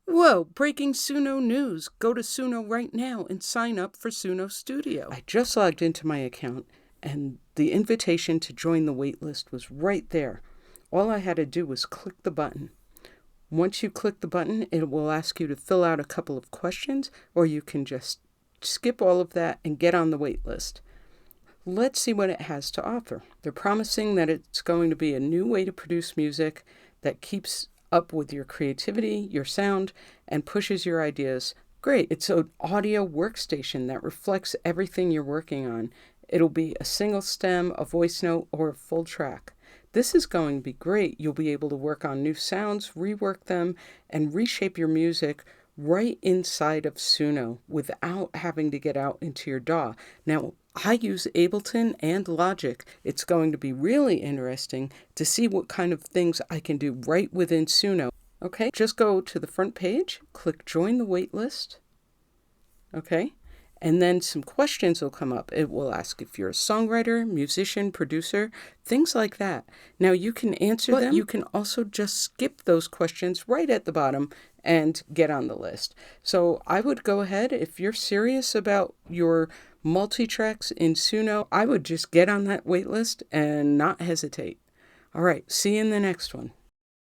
Whoa, breaking Suno news. Go to Suno right now and sign up for Suno Studio. I just logged into my account and the invitation to join the waitlist was right there. All I had to do was click the button. Once you click the button, it will ask you to fill out a couple of questions, or you can just skip all of that and get on the waitlist. Let's see what it has to offer. They're promising that it's going to be a new way to produce music that keeps up with your creativity, your sound, and pushes your ideas. Great. It's an audio workstation that reflects everything you're working on. It'll be a single stem, a voice note, or a full track. This is going to be great. You'll be able to work on new sounds, rework them, and reshape your music right inside of Suno without having to get out into your DAW. Now, I use Ableton and Logic. It's going to be really interesting to see what kind of things I can do right within Suno. Okay, just go to the front page, click Join the Waitlist. Okay, and then some questions will come up. It will ask if you're a songwriter, musician, producer, things like that. Now you can answer them. You can also just skip those questions right at the bottom and get on the list. So I would go ahead, if you're serious about your multi-tracks in Suno, I would just get on that waitlist and not hesitate. All right, see you in the next one.